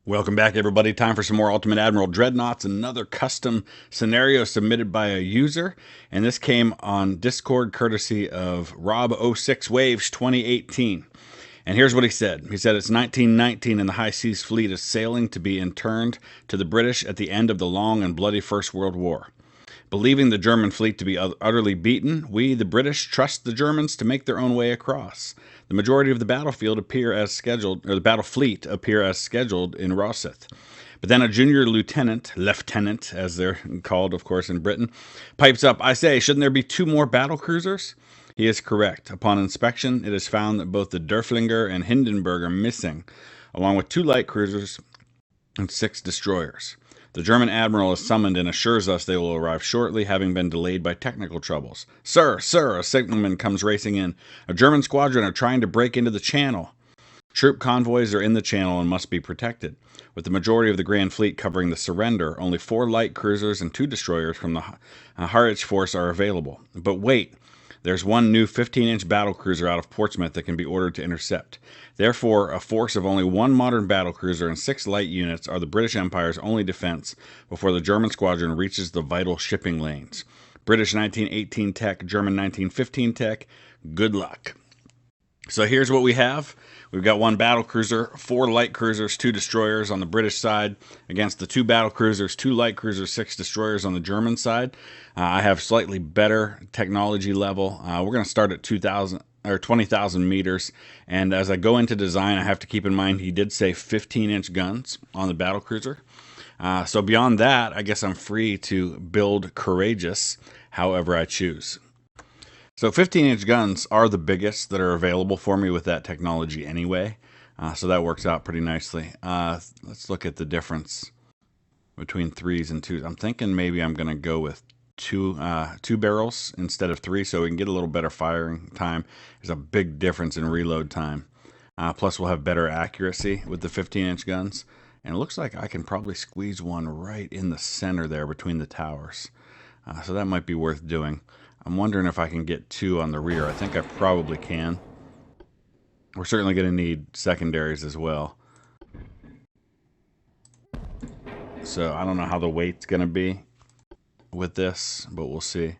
Welcome back, everybody. Time for some more Ultimate Admiral Dreadnoughts. Another custom scenario submitted by a user. And this came on Discord courtesy of Rob06Waves 2018. And here's what he said. He said, it's 1919 and the High Seas Fleet is sailing to be interned to the British at the end of the long and bloody First World War. Believing the German fleet to be utterly beaten, we, the British, trust the Germans to make their own way across. The majority of the battlefield appear as scheduled, or the battle fleet appear as scheduled in Rosyth. But then a junior lieutenant, as they're called, of course, in Britain, pipes up, I say, shouldn't there be 2 more battle cruisers? He is correct. Upon inspection, it is found that both the Derflinger and Hindenburg are missing, along with 2 light cruisers and 6 destroyers. The German admiral is summoned and assures us they will arrive shortly, having been delayed by technical troubles. Sir, sir, a signalman comes racing in. A German squadron are trying to break into the channel. Troop convoys are in the channel and must be protected. With the majority of the Grand Fleet covering the surrender, only 4 light cruisers and 2 destroyers from the Harwich force are available. But wait, there's one new 15-inch battlecruiser out of Portsmouth that can be ordered to intercept. Therefore, a force of only 1 modern battlecruiser and 6 light units are the British Empire's only defense before the German squadron reaches the vital shipping lanes. British 1918 tech, German 1915 tech, good luck. So here's what we have. We've got 1 battlecruiser, 4 light cruisers, 2 destroyers on the British side against the 2 battlecruisers, 2 light cruisers, 6 destroyers on the German side. I have slightly better technology level. We're going to start at 2,000 or 20,000 meters. And as I go into design, I have to keep in mind he did say 15-inch guns on the battlecruiser. So beyond that, I guess I'm free to build courageous however I choose. So 15-inch guns are the biggest that are available for me with that technology anyway. So that works out pretty nicely. Let's look at the difference between 3s and 2s. I'm thinking maybe I'm going to go with two barrels instead of 3 so we can get a little better firing time. There's a big difference in reload time. Plus we'll have better accuracy with the 15-inch guns. And it looks like I can probably squeeze one right in the center there between the towers. So that might be worth doing. I'm wondering if I can get 2 on the rear. I think I probably can. We're certainly going to need secondaries as well. So I don't know how the weight's going to be with this, but we'll see.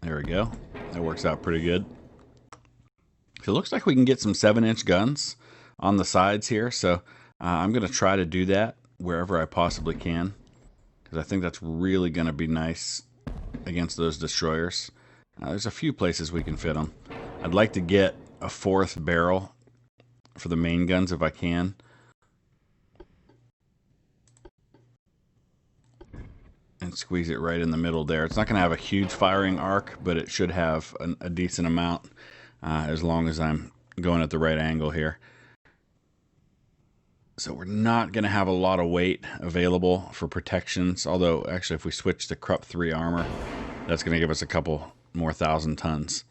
There we go. That works out pretty good. So it looks like we can get some 7-inch guns on the sides here. So I'm going to try to do that wherever I possibly can, because I think that's really going to be nice against those destroyers. There's a few places we can fit them. I'd like to get a 4th barrel for the main guns if I can. And squeeze it right in the middle there. It's not going to have a huge firing arc, but it should have a decent amount as long as I'm going at the right angle here. So we're not going to have a lot of weight available for protections, although actually if we switch to Krupp 3 armor, that's going to give us a couple more 1,000 tons.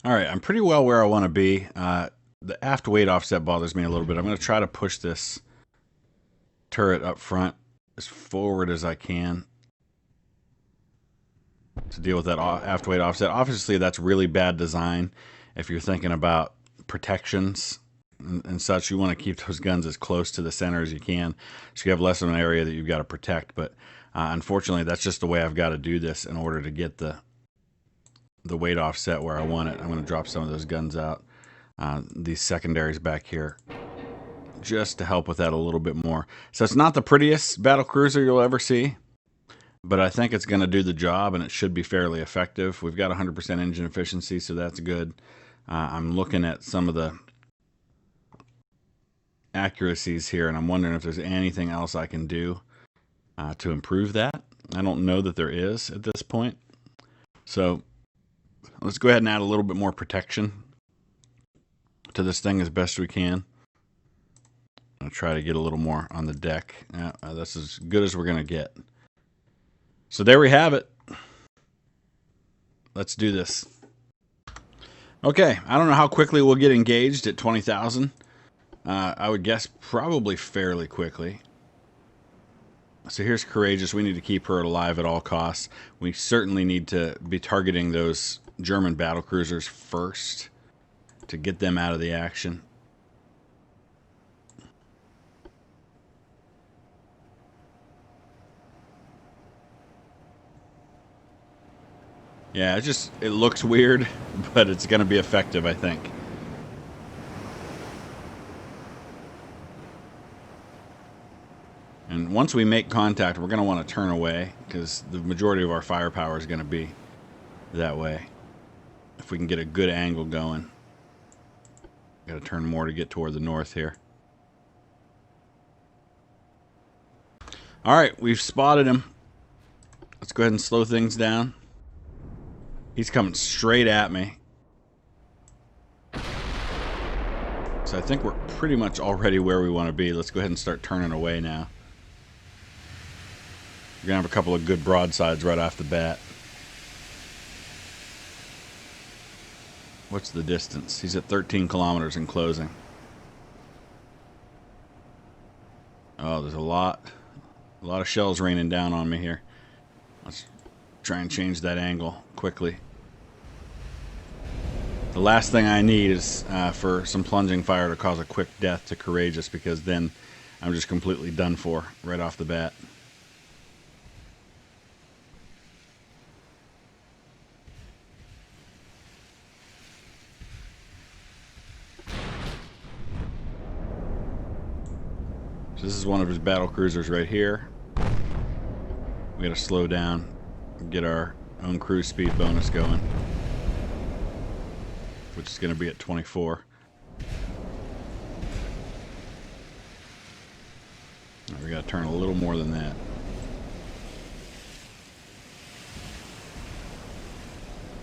Alright, I'm pretty well where I want to be. The aft weight offset bothers me a little bit. I'm going to try to push this turret up front as forward as I can to deal with that aft weight offset. Obviously that's really bad design if you're thinking about protections and such. You want to keep those guns as close to the center as you can so you have less of an area that you've got to protect. But unfortunately that's just the way I've got to do this in order to get the weight offset where I want it. I'm going to drop some of those guns out, these secondaries back here, just to help with that a little bit more. So it's not the prettiest battle cruiser you'll ever see, but I think it's going to do the job and it should be fairly effective. We've got 100% engine efficiency, so that's good. I'm looking at some of the accuracies here and I'm wondering if there's anything else I can do to improve that. I don't know that there is at this point. So let's go ahead and add a little bit more protection to this thing as best we can. I'll try to get a little more on the deck. That's as good as we're going to get. So there we have it. Let's do this. Okay, I don't know how quickly we'll get engaged at 20,000. I would guess probably fairly quickly. So here's Courageous. We need to keep her alive at all costs. We certainly need to be targeting those German battlecruisers first to get them out of the action. Yeah, it looks weird, but it's going to be effective, I think. And once we make contact, we're going to want to turn away, because the majority of our firepower is going to be that way. If we can get a good angle going. Got to turn more to get toward the north here. Alright, we've spotted him. Let's go ahead and slow things down. He's coming straight at me. So I think we're pretty much already where we want to be. Let's go ahead and start turning away now. We're going to have a couple of good broadsides right off the bat. What's the distance? He's at 13 kilometers in closing. Oh, there's a lot of shells raining down on me here. Let's try and change that angle quickly. The last thing I need is for some plunging fire to cause a quick death to Courageous, because then I'm just completely done for right off the bat. So this is one of his battle cruisers right here. We gotta slow down and get our own cruise speed bonus going, which is going to be at 24. We got to turn a little more than that.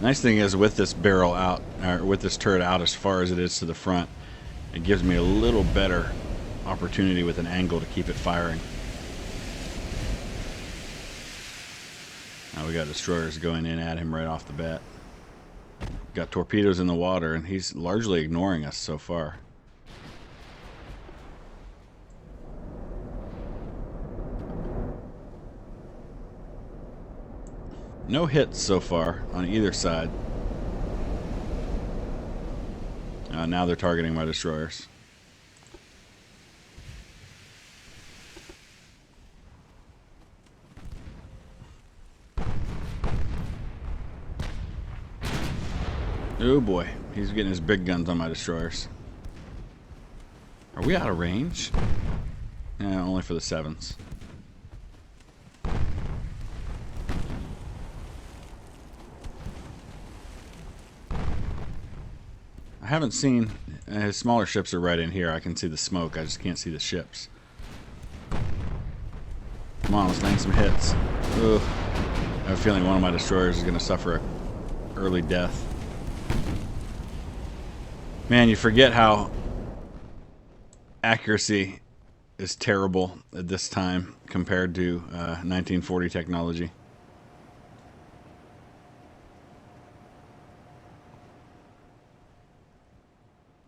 Nice thing is, with this barrel out, or with this turret out as far as it is to the front, it gives me a little better opportunity with an angle to keep it firing. Now we got destroyers going in at him right off the bat. Got torpedoes in the water, and he's largely ignoring us so far. No hits so far on either side. Now they're targeting my destroyers. Oh boy, he's getting his big guns on my destroyers. Are we out of range? Yeah, only for the 7s. I haven't seen... his smaller ships are right in here. I can see the smoke. I just can't see the ships. Come on, let's land some hits. Ugh. I have a feeling one of my destroyers is going to suffer an early death. Man, you forget how accuracy is terrible at this time compared to 1940 technology.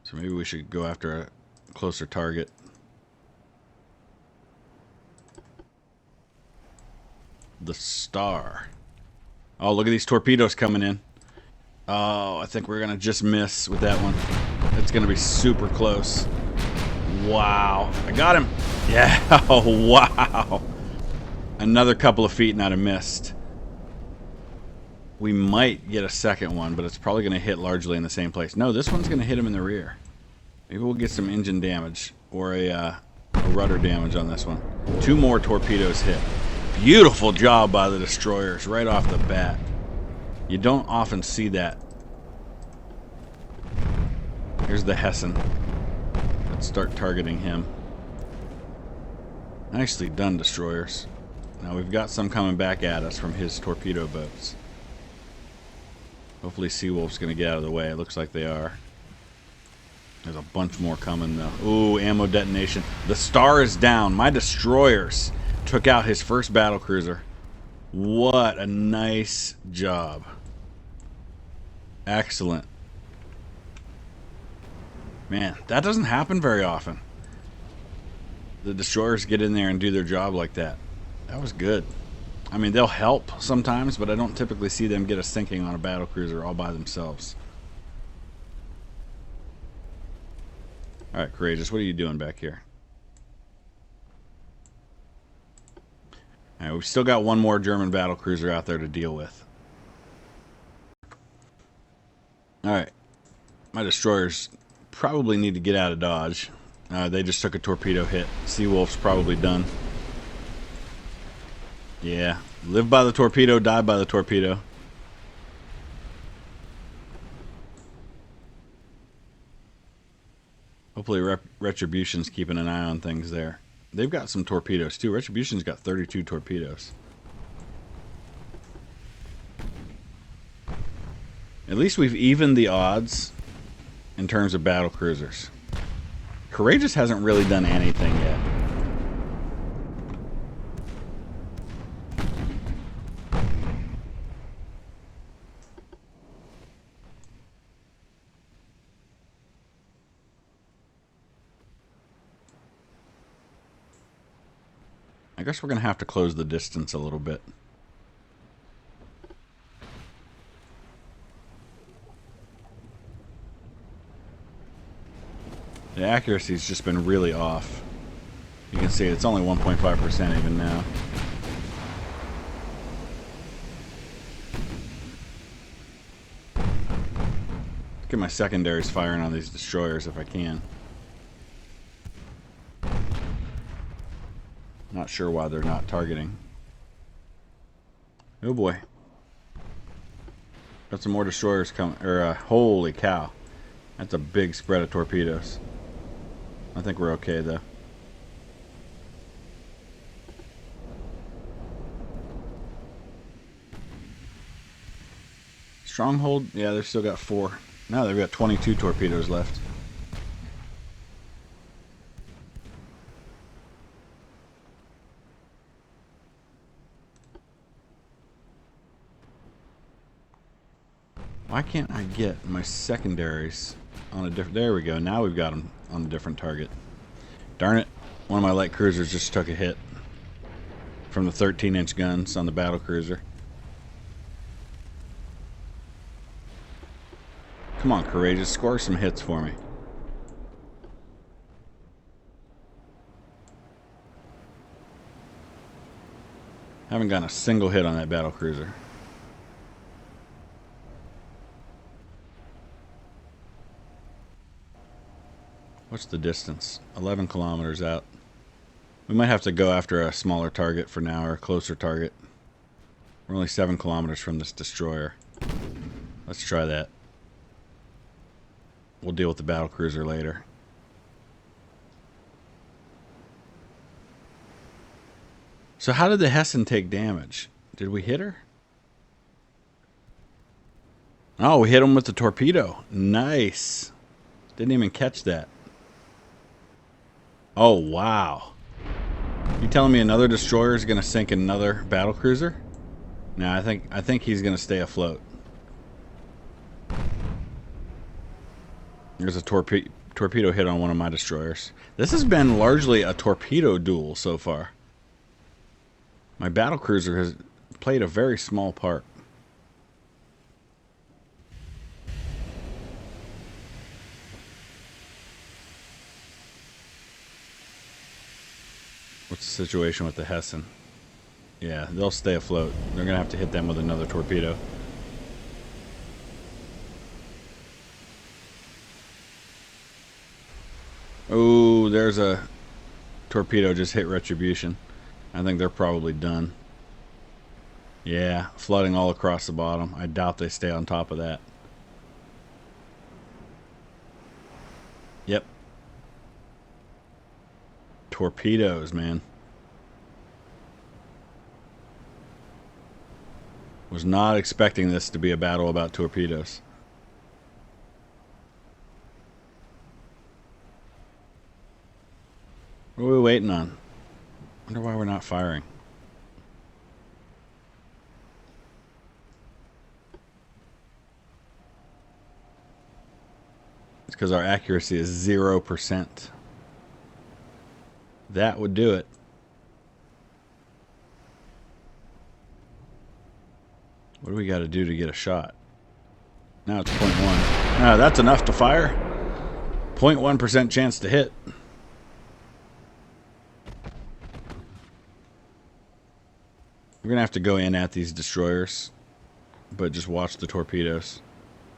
So maybe we should go after a closer target. The Star. Oh, look at these torpedoes coming in. Oh, I think we're going to just miss with that one. It's going to be super close. Wow. I got him. Yeah. Oh, wow. Another couple of feet and I'd have missed. We might get a second one, but it's probably going to hit largely in the same place. No, this one's going to hit him in the rear. Maybe we'll get some engine damage or a rudder damage on this one. 2 more torpedoes hit. Beautiful job by the destroyers right off the bat. You don't often see that. Here's the Hessen. Let's start targeting him. Nicely done, destroyers. Now we've got some coming back at us from his torpedo boats. Hopefully Seawolf's going to get out of the way. It looks like they are. There's a bunch more coming, though. Ooh, ammo detonation. The Star is down. My destroyers took out his first battlecruiser. What a nice job. Excellent. Man, that doesn't happen very often. The destroyers get in there and do their job like that. That was good. I mean, they'll help sometimes, but I don't typically see them get a sinking on a battlecruiser all by themselves. Alright, Courageous, what are you doing back here? Alright, we've still got one more German battlecruiser out there to deal with. Alright. My destroyers probably need to get out of dodge. They just took a torpedo hit. Seawolf's probably done. Yeah. Live by the torpedo, die by the torpedo. Hopefully Retribution's keeping an eye on things there. They've got some torpedoes too. Retribution's got 32 torpedoes. At least we've evened the odds in terms of battle cruisers. Courageous hasn't really done anything yet. I guess we're going to have to close the distance a little bit. The accuracy's just been really off. You can see it's only 1.5% even now. Get my secondaries firing on these destroyers if I can. Not sure why they're not targeting. Oh boy. Got some more destroyers coming. Holy cow. That's a big spread of torpedoes. I think we're okay though. Stronghold? Yeah, they've still got 4. Now they've got 22 torpedoes left. Why can't I get my secondaries on a different... There we go. Now we've got them on a different target. Darn it. One of my light cruisers just took a hit from the 13-inch guns on the battle cruiser. Come on, Courageous. Score some hits for me. Haven't gotten a single hit on that battle cruiser. What's the distance? 11 kilometers out. We might have to go after a smaller target for now, or a closer target. We're only 7 kilometers from this destroyer. Let's try that. We'll deal with the battle cruiser later. So how did the Hessen take damage? Did we hit her? Oh, we hit him with the torpedo. Nice. Didn't even catch that. Oh, wow. You telling me another destroyer is going to sink another battle cruiser? No, I think he's going to stay afloat. There's a torpedo hit on one of my destroyers. This has been largely a torpedo duel so far. My battle cruiser has played a very small part. What's the situation with the Hessen? Yeah, they'll stay afloat. They're going to have to hit them with another torpedo. Oh, there's a torpedo just hit Retribution. I think they're probably done. Yeah, flooding all across the bottom. I doubt they stay on top of that. Yep. Torpedoes, man. Was not expecting this to be a battle about torpedoes. What are we waiting on? Wonder why we're not firing. It's because our accuracy is 0%. That would do it. What do we got to do to get a shot? Now it's 0.1. Ah, that's enough to fire. 0.1% chance to hit. We're going to have to go in at these destroyers, but just watch the torpedoes.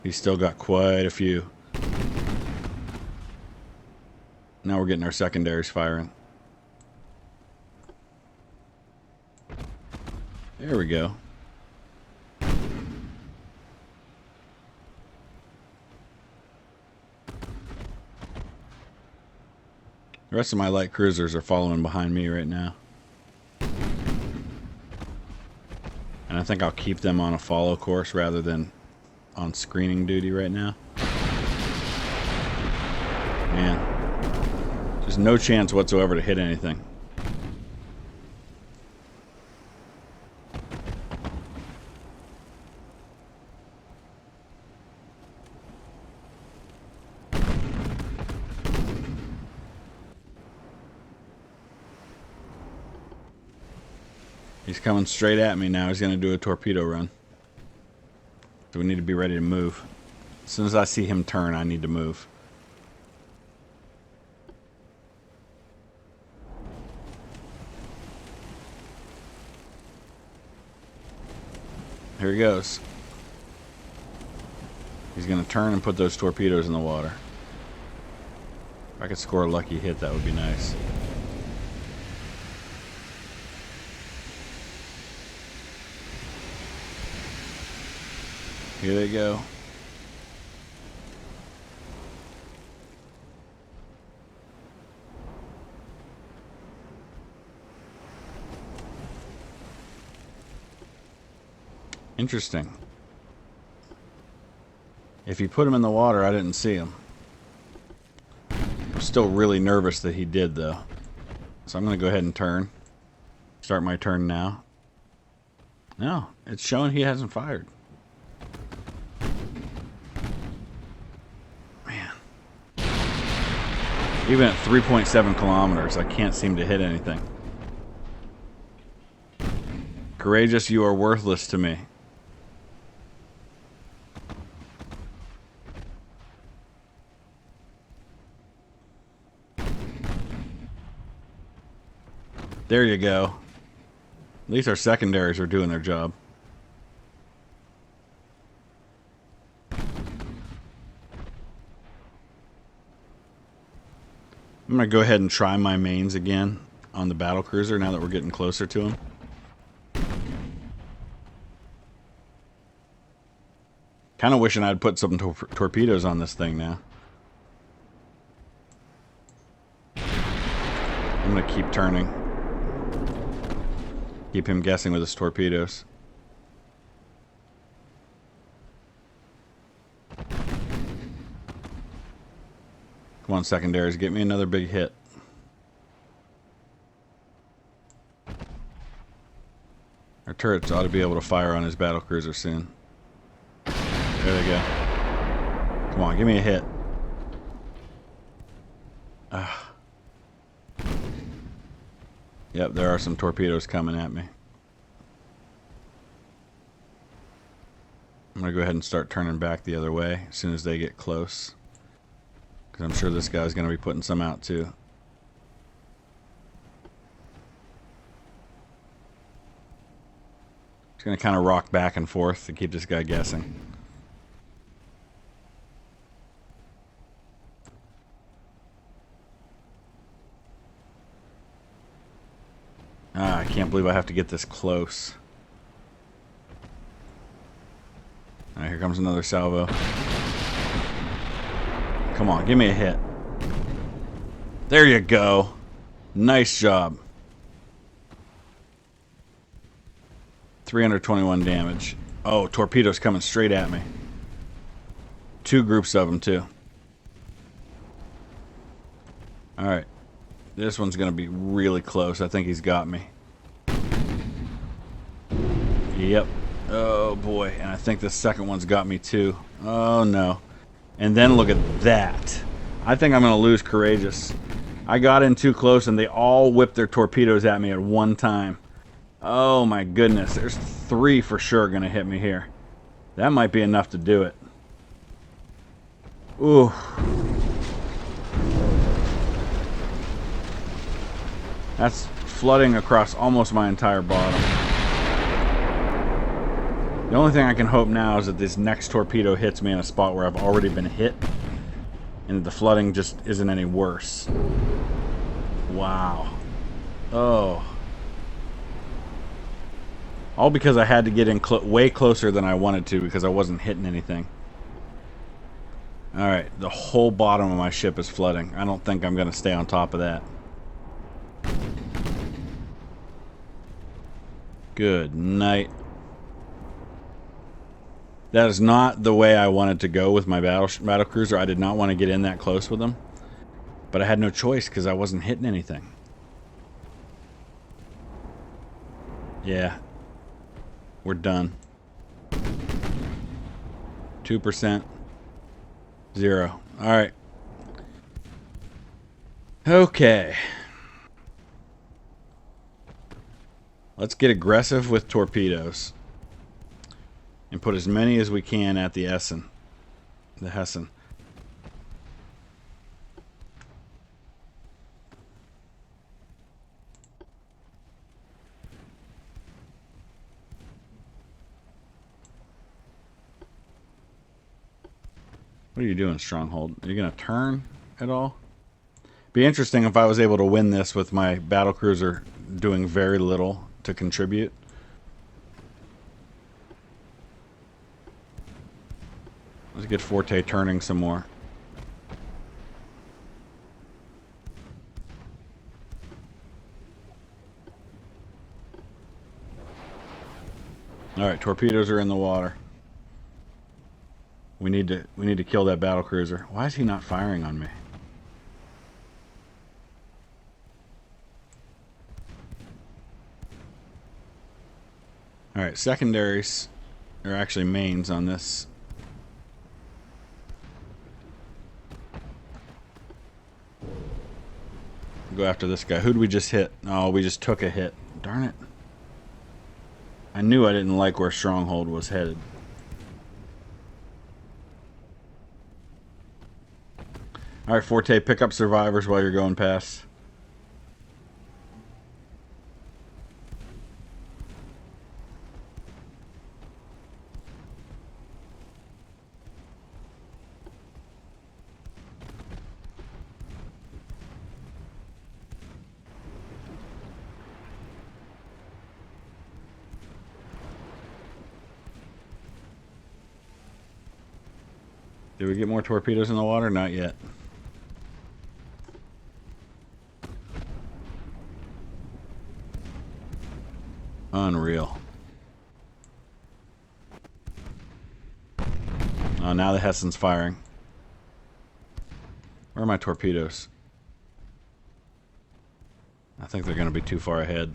He's still got quite a few. Now we're getting our secondaries firing. There we go. The rest of my light cruisers are following behind me right now. And I think I'll keep them on a follow course rather than on screening duty right now. Man, there's no chance whatsoever to hit anything. He's coming straight at me now. He's going to do a torpedo run. So we need to be ready to move. As soon as I see him turn, I need to move. Here he goes. He's going to turn and put those torpedoes in the water. If I could score a lucky hit, that would be nice. Here they go. Interesting. If he put him in the water, I didn't see him. I'm still really nervous that he did, though. So I'm going to go ahead and turn. Start my turn now. No, it's showing he hasn't fired. Man. Even at 3.7 kilometers, I can't seem to hit anything. Courageous, you are worthless to me. There you go. At least our secondaries are doing their job. I'm going to go ahead and try my mains again on the battlecruiser now that we're getting closer to him. Kind of wishing I'd put some torpedoes on this thing now. I'm going to keep turning. Keep him guessing with his torpedoes. Come on, secondaries, get me another big hit. Our turrets ought to be able to fire on his battlecruiser soon. There they go. Come on, give me a hit. Ah. Yep, there are some torpedoes coming at me. I'm going to go ahead and start turning back the other way as soon as they get close. Because I'm sure this guy's going to be putting some out too. Just going to kind of rock back and forth to keep this guy guessing. Ah, I can't believe I have to get this close. Alright, here comes another salvo. Come on, give me a hit. There you go. Nice job. 321 damage. Oh, torpedoes coming straight at me. 2 groups of them, too. Alright. This one's going to be really close. I think he's got me. Yep. Oh, boy. And I think the second one's got me, too. Oh, no. And then look at that. I think I'm going to lose Courageous. I got in too close, and they all whipped their torpedoes at me at one time. Oh, my goodness. There's 3 for sure going to hit me here. That might be enough to do it. Ooh. That's flooding across almost my entire bottom. The only thing I can hope now is that this next torpedo hits me in a spot where I've already been hit, and the flooding just isn't any worse. Wow. Oh. All because I had to get in way closer than I wanted to because I wasn't hitting anything. Alright, the whole bottom of my ship is flooding. I don't think I'm going to stay on top of that. Good night. That is not the way I wanted to go with my battle cruiser. I did not want to get in that close with them. But I had no choice because I wasn't hitting anything. Yeah. We're done. 2%. 0. Alright. Okay. Let's get aggressive with torpedoes. And put as many as we can at the Essen. The Hessen. What are you doing, Stronghold? Are you going to turn at all? Be interesting if I was able to win this with my battlecruiser doing very little to contribute. Let's get Forte turning some more. Alright, torpedoes are in the water. We need to kill that battlecruiser. Why is he not firing on me? Alright, secondaries are actually mains on this. Go after this guy. Who'd we just hit? Oh, we just took a hit. Darn it. I knew I didn't like where Stronghold was headed. Alright, Forte, pick up survivors while you're going past. Did we get more torpedoes in the water? Not yet. Unreal. Oh, now the Hessen's firing. Where are my torpedoes? I think they're going to be too far ahead.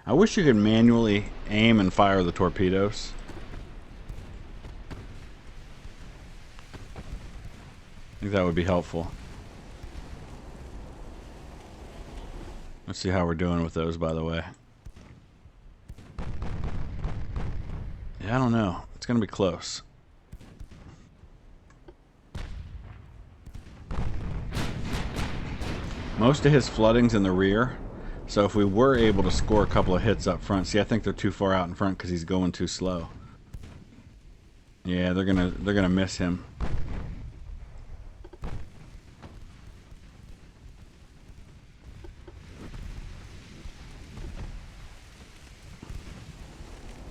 I wish you could manually aim and fire the torpedoes. I think that would be helpful. Let's see how we're doing with those, by the way. Yeah, I don't know. It's going to be close. Most of his flooding's in the rear. So if we were able to score a couple of hits up front, see, I think they're too far out in front because he's going too slow. Yeah, they're gonna miss him.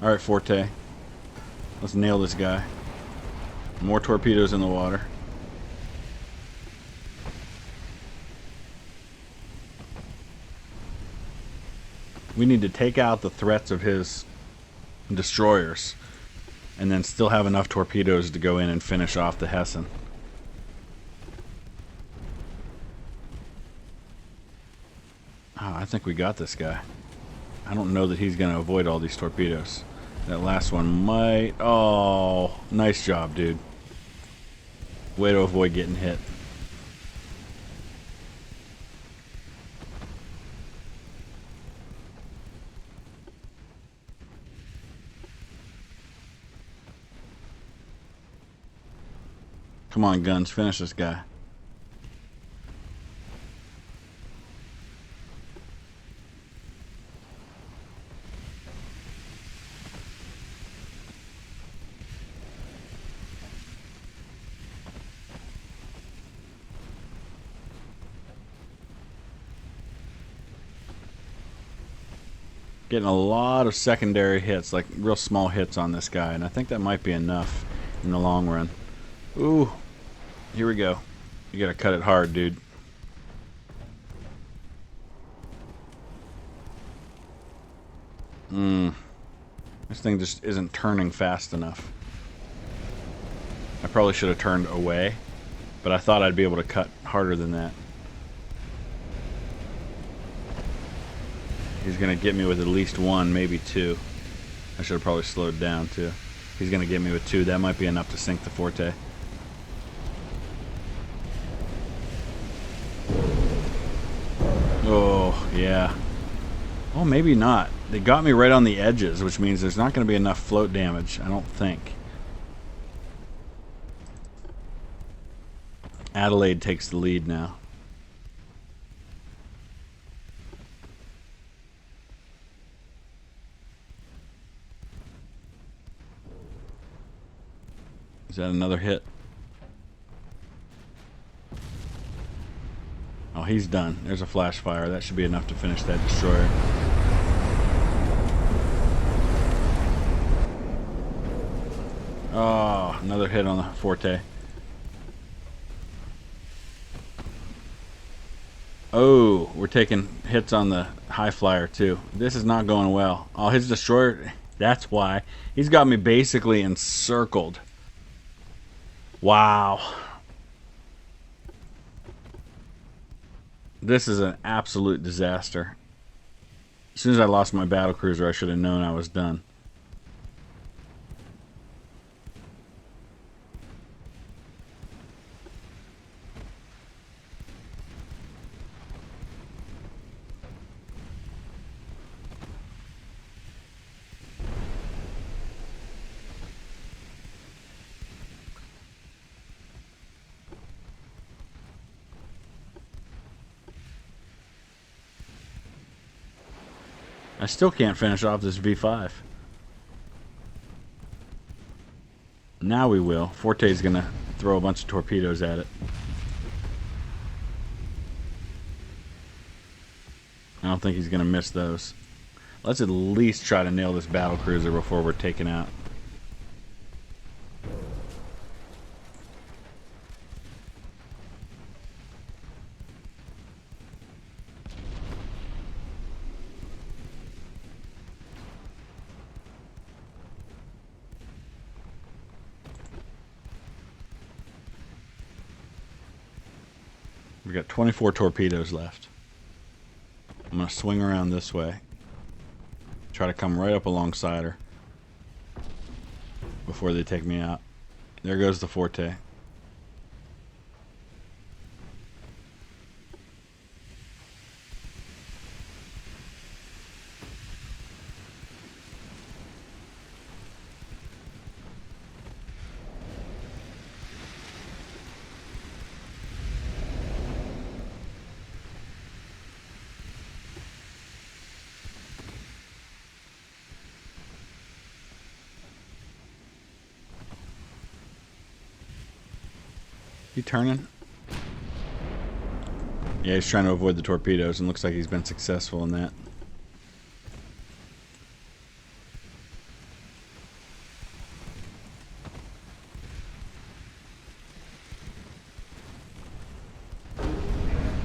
All right, Forte. Let's nail this guy. More torpedoes in the water. We need to take out the threats of his destroyers and then still have enough torpedoes to go in and finish off the Hessen. Oh, I think we got this guy. I don't know that he's going to avoid all these torpedoes. That last one might... Oh, nice job, dude. Way to avoid getting hit. Come on, guns, finish this guy. Getting a lot of secondary hits, like real small hits on this guy, and I think that might be enough in the long run. Ooh, here we go. You gotta cut it hard, dude. This thing just isn't turning fast enough. I probably should have turned away, but I thought I'd be able to cut harder than that. He's gonna get me with at least one, maybe two. I should have probably slowed down too. He's gonna get me with two. That might be enough to sink the Forte. Oh, yeah. Oh, maybe not. They got me right on the edges, which means there's not going to be enough float damage, I don't think. Adelaide takes the lead now. Is that another hit? Oh, he's done. There's a flash fire. That should be enough to finish that destroyer. Oh, another hit on the Forte. Oh, we're taking hits on the high flyer too. This is not going well. Oh, his destroyer, that's why. He's got me basically encircled. Wow. This is an absolute disaster. As soon as I lost my battlecruiser, I should have known I was done. I still can't finish off this V5. Now we will. Forte's gonna throw a bunch of torpedoes at it. I don't think he's gonna miss those. Let's at least try to nail this battlecruiser before we're taken out. We've got 24 torpedoes left. I'm going to swing around this way. Try to come right up alongside her before they take me out. There goes the Forte. He turning? Yeah, he's trying to avoid the torpedoes, and looks like he's been successful in that.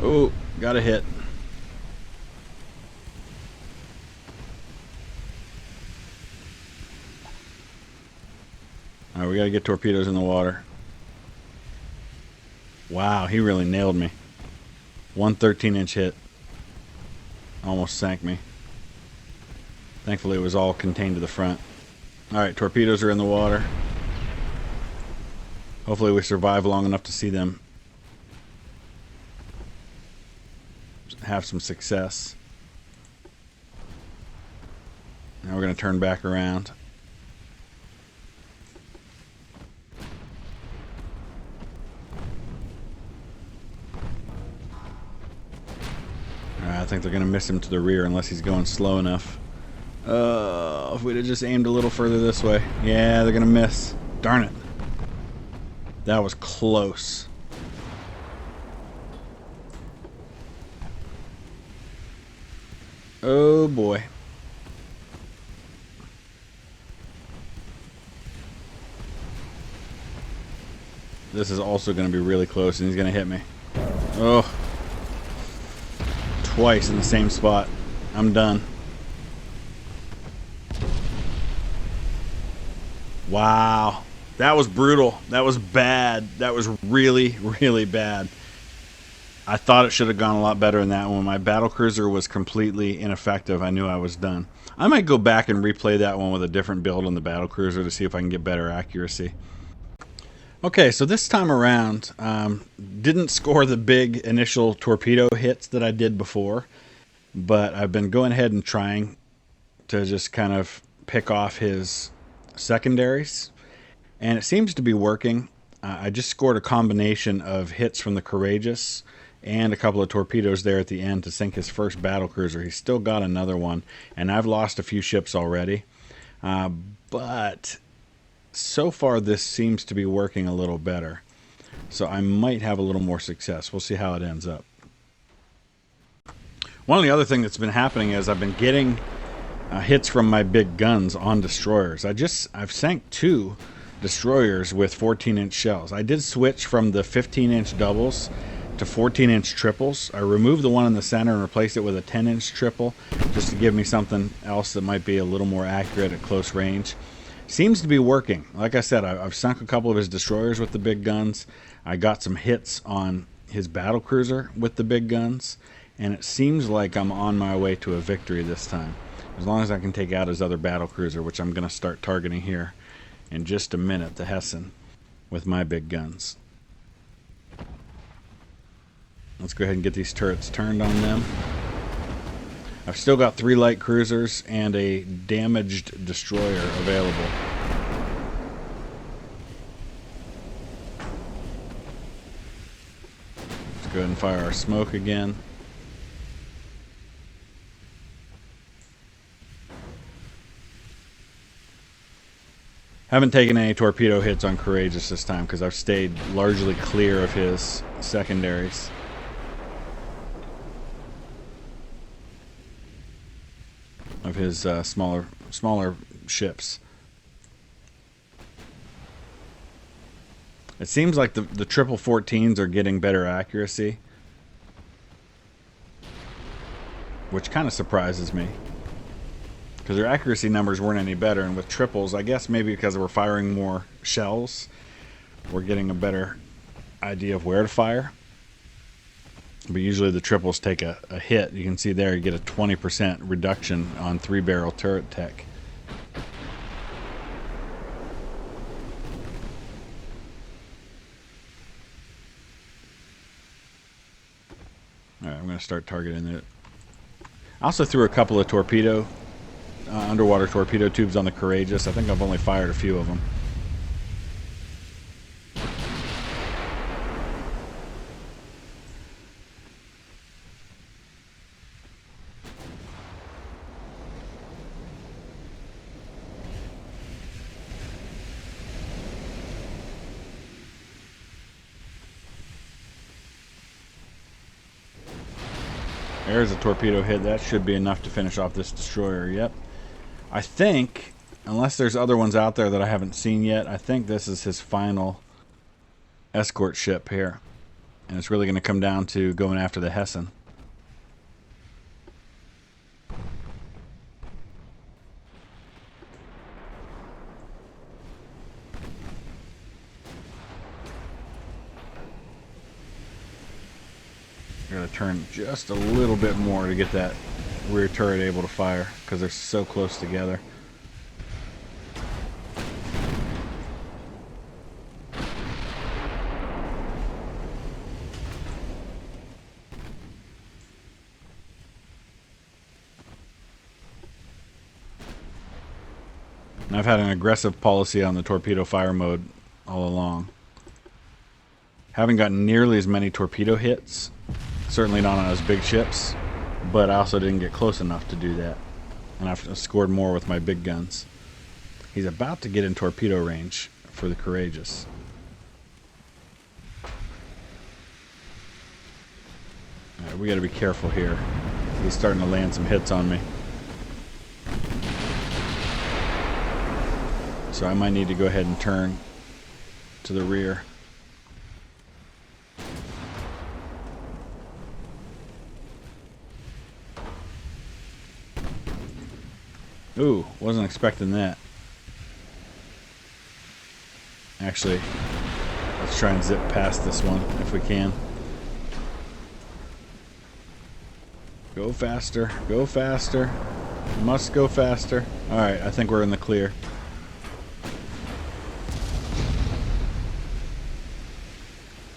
Oh, got a hit. Alright, we gotta get torpedoes in the water. Wow, he really nailed me. 1 13-inch hit. Almost sank me. Thankfully, it was all contained to the front. Alright, torpedoes are in the water. Hopefully we survive long enough to see them have some success. Now we're going to turn back around. I think they're going to miss him to the rear unless he's going slow enough. If we'd have just aimed a little further this way. Yeah, they're going to miss. Darn it. That was close. Oh boy. This is also going to be really close, and he's going to hit me. Oh. Twice in the same spot. I'm done. Wow. That was brutal. That was bad. That was really, really bad. I thought it should have gone a lot better than that. When my battlecruiser was completely ineffective, I knew I was done. I might go back and replay that one with a different build on the battlecruiser to see if I can get better accuracy. Okay, so this time around, didn't score the big initial torpedo hits that I did before, but I've been going ahead and trying to just kind of pick off his secondaries, and it seems to be working. I just scored a combination of hits from the Courageous and a couple of torpedoes there at the end to sink his first battlecruiser. He's still got another one, and I've lost a few ships already, but so far this seems to be working a little better, so I might have a little more success. We'll see how it ends up. One of the other things that's been happening is I've been getting hits from my big guns on destroyers. I've sank 2 destroyers with 14-inch shells. I did switch from the 15-inch doubles to 14-inch triples. I removed the one in the center and replaced it with a 10-inch triple just to give me something else that might be a little more accurate at close range. Seems to be working. Like I said, I've sunk a couple of his destroyers with the big guns. I got some hits on his battlecruiser with the big guns, and it seems like I'm on my way to a victory this time. As long as I can take out his other battlecruiser, which I'm going to start targeting here in just a minute, the Hessen, with my big guns. Let's go ahead and get these turrets turned on them. I've still got 3 light cruisers and a damaged destroyer available. Let's go ahead and fire our smoke again. Haven't taken any torpedo hits on Courageous this time because I've stayed largely clear of his secondaries. Of his smaller ships. It seems like the triple 14s are getting better accuracy, which kind of surprises me because their accuracy numbers weren't any better, and with triples, I guess maybe because we're firing more shells, we're getting a better idea of where to fire. But usually the triples take a hit. You can see there you get a 20% reduction on 3-barrel turret tech. Alright, I'm going to start targeting it. I also threw a couple of underwater torpedo tubes on the Courageous. I think I've only fired a few of them. There's a torpedo hit. That should be enough to finish off this destroyer. Yep. I think, unless there's other ones out there that I haven't seen yet, I think this is his final escort ship here. And it's really going to come down to going after the Hessen. We're going to turn just a little bit more to get that rear turret able to fire because they're so close together. And I've had an aggressive policy on the torpedo fire mode all along. Haven't gotten nearly as many torpedo hits. Certainly not on his big ships. but I also didn't get close enough to do that. And I've scored more with my big guns. He's about to get in torpedo range for the Courageous. Alright, we gotta be careful here. He's starting to land some hits on me. So I might need to go ahead and turn to the rear. Ooh, wasn't expecting that. Actually, let's try and zip past this one if we can. Go faster, go faster. Must go faster. Alright, I think we're in the clear.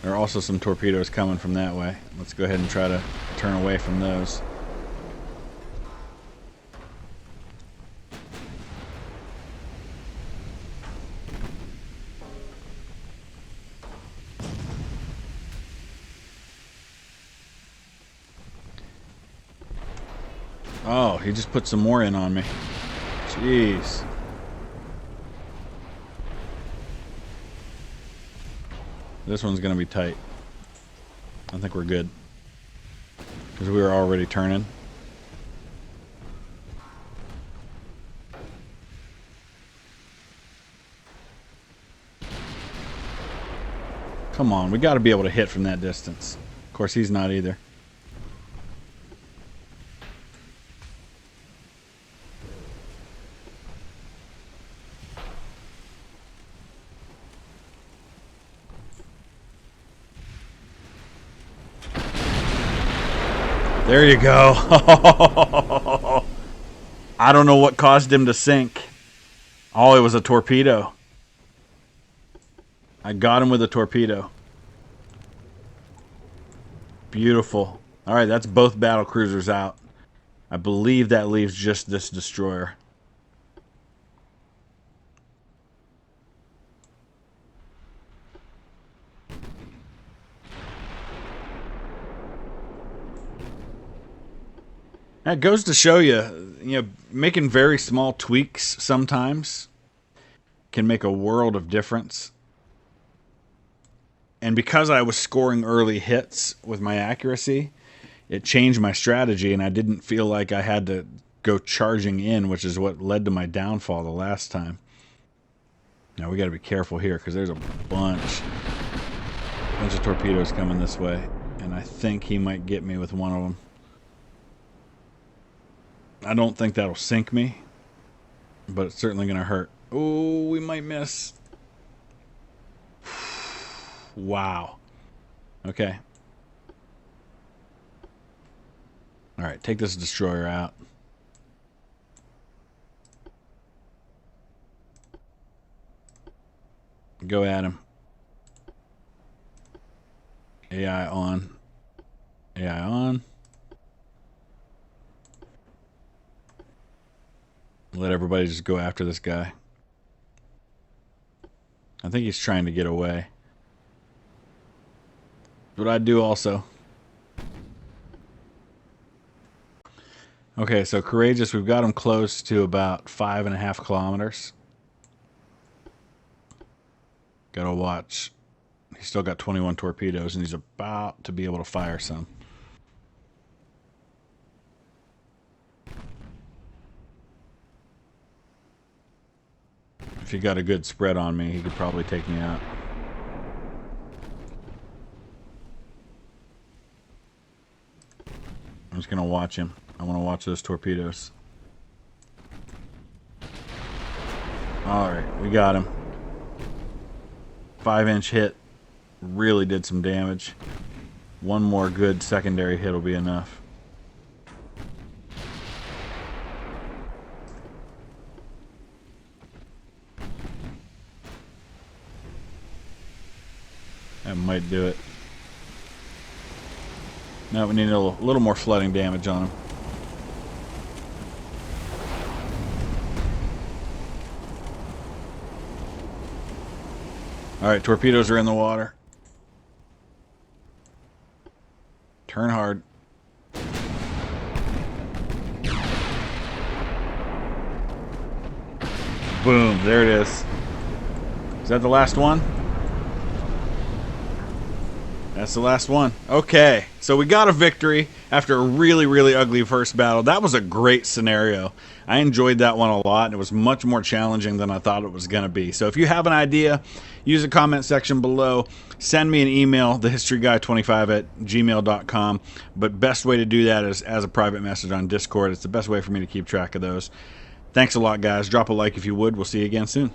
There are also some torpedoes coming from that way. Let's go ahead and try to turn away from those. Oh, he just put some more in on me. Jeez. This one's going to be tight. I think we're good. Because we were already turning. Come on, we got to be able to hit from that distance. Of course, he's not either. There you go. I don't know what caused him to sink. Oh, it was a torpedo. I got him with a torpedo. Beautiful. Alright, that's both battle cruisers out. I believe that leaves just this destroyer. That goes to show you, making very small tweaks sometimes can make a world of difference. And because I was scoring early hits with my accuracy, it changed my strategy, and I didn't feel like I had to go charging in, which is what led to my downfall the last time. Now we got to be careful here because there's a bunch of torpedoes coming this way, and I think he might get me with one of them. I don't think that'll sink me, but it's certainly going to hurt. Oh, we might miss. Wow. Okay. Alright, take this destroyer out. Go at him. AI on. AI on. Let everybody just go after this guy. I think he's trying to get away. What I'd do also. Okay, so Courageous, we've got him close to about 5.5 kilometers. Gotta watch. He's still got 21 torpedoes, and he's about to be able to fire some. If he got a good spread on me, he could probably take me out. I'm just gonna watch him. I want to watch those torpedoes. Alright, we got him. 5-inch hit. Really did some damage. One more good secondary hit will be enough. That might do it. Now we need a little more flooding damage on him. Alright, torpedoes are in the water. Turn hard. Boom, there it is. Is that the last one? That's the last one. Okay, so we got a victory after a really, really ugly first battle. That was a great scenario. I enjoyed that one a lot, and it was much more challenging than I thought it was going to be. So if you have an idea, use the comment section below. Send me an email, thehistoryguy25@gmail.com. But best way to do that is as a private message on Discord. It's the best way for me to keep track of those. Thanks a lot, guys. Drop a like if you would. We'll see you again soon.